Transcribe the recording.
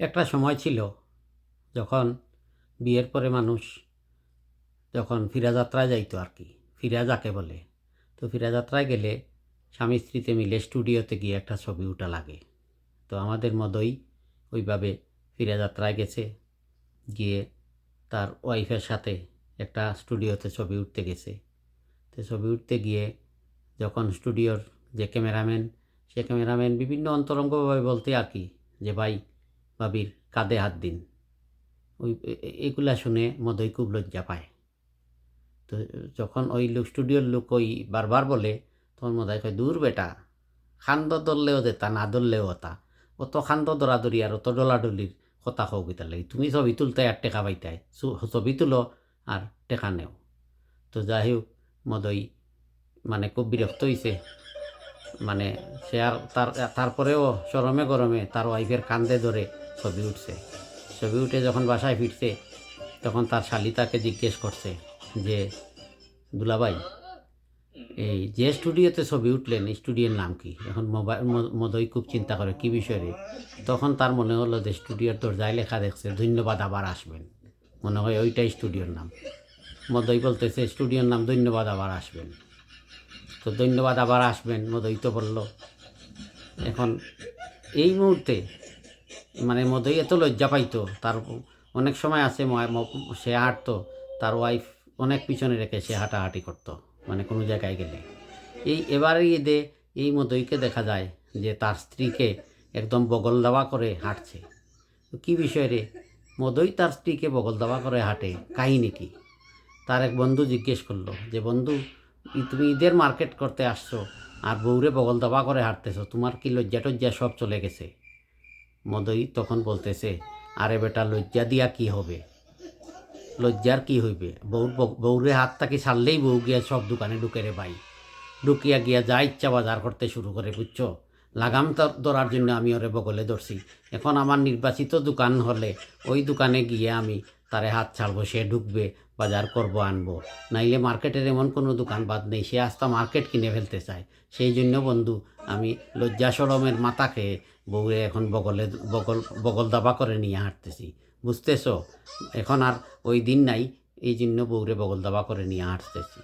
একটা সময় ছিল যখন বিয়ের পরে মানুষ যখন ফিরাযাত্রায় যাইতো আর কি, ফিরা যাকে বলে। তো ফিরাযাত্রায় গেলে স্বামী স্ত্রীতে মিলে স্টুডিওতে গিয়ে একটা ছবি ওঠা লাগে। তো আমাদের মদই ওইভাবে ফিরাযাত্রায় গেছে, গিয়ে তার ওয়াইফের সাথে একটা স্টুডিওতে ছবি উঠতে গেছে। তো ছবি উঠতে গিয়ে যখন স্টুডিওর যে ক্যামেরাম্যান, সে ক্যামেরাম্যান বিভিন্ন অন্তরঙ্গভাবে বলতে আর কি, যে ভাই ভাবির কাঁধে হাত দিন, ওই এগুলা শুনে মদই খুব লজ্জা পায়। তো যখন ওই লোক স্টুডিওর লোক ওই বারবার বলে, তখন মদাই কয়, দূর বেটা, খান্দ ধরলেও দেতা, না ধরলেও হতা, অত খান্দ দরাদরি আর অত ডলাডলির কথা হোক ইতার লাগি, তুমি ছবি তুলতে আর টেকা পাইতাই, ছবি তুলো আর টেকা নেও। তো যাই হোক, মদই মানে খুব বিরক্ত হয়েছে। মানে সে আর তারপরেও শরমে গরমে তার ওয়াইফের কান্দে ধরে ছবি উঠছে। ছবি উঠে যখন বাসায় ফিরছে, তখন তার শালি তাকে জিজ্ঞেস করছে যে, দুলাভাই, এই যে স্টুডিওতে ছবি উঠলেন, স্টুডিওর নাম কি? এখন মদই খুব চিন্তা করে কি বিষয় রে। তখন তার মনে হলো যে স্টুডিওর দরজায় লেখা দেখছে, ধন্যবাদ আবার আসবেন। মনে হয় ওইটাই স্টুডিওর নাম। মদই বলতেছে স্টুডিওর নাম ধন্যবাদ আবার আসবেন। তো ধন্যবাদ আবার আসবেন মদই তো বলল। এখন এই মুহূর্তে মানে মদই এত লজ্জা পাইতো, তার অনেক সময় আছে সে হাঁটতো, তার ওয়াইফ অনেক পিছনে রেখে সে হাঁটাহাঁটি করতো, মানে কোনো জায়গায় গেলে। এবারে ঈদে এই মদইকে দেখা যায় যে তার স্ত্রীকে একদম বগল দাওয়া করে হাঁটছে। তো কী বিষয় রে, মদই তার স্ত্রীকে বগল দাওয়া করে হাঁটে, কাহিনী কি? তার এক বন্ধু জিজ্ঞেস করলো যে, বন্ধু, তুমি ঈদের মার্কেট করতে আসছো আর বউরে বগল দাবা করে হাঁটতেছো, তোমার কি লজ্জা টজ্জা সব চলে গেছে? মদই তখন বলতেছে, আরে বেটা, লজ্জা দিয়া কি হবে, লজ্জার কি হইবে? বউরে হাত থাকি ছাড়লেই বউ গিয়া সব দোকানে ঢুকে রে ভাই, ঢুকিয়া গিয়া যা ইচ্ছা বাজার করতে শুরু করে, বুঝছো? লাগাম ধরার জন্য আমি ওরে বগলে ধরছি। এখন আমার নির্বাচিত দোকান হলে ওই দোকানে গিয়ে আমি তারে হাত ছাড়বো, সে ঢুকবে, বাজার করব, আনবো। নাইলে মার্কেটের এমন কোনো দোকান বাদ নেই, সে আস্তা মার্কেট কিনে ফেলতে চায়। সেই জন্য বন্ধু, আমি লজ্জা শরমের মাথা খেয়ে বউরে এখন বগল দাবা করে নিয়ে হাঁটতেছি, বুঝতেছো? এখন আর ওই দিন নাই, এই জন্য বউরে বগল দাবা করে নিয়ে হাঁটতেছি।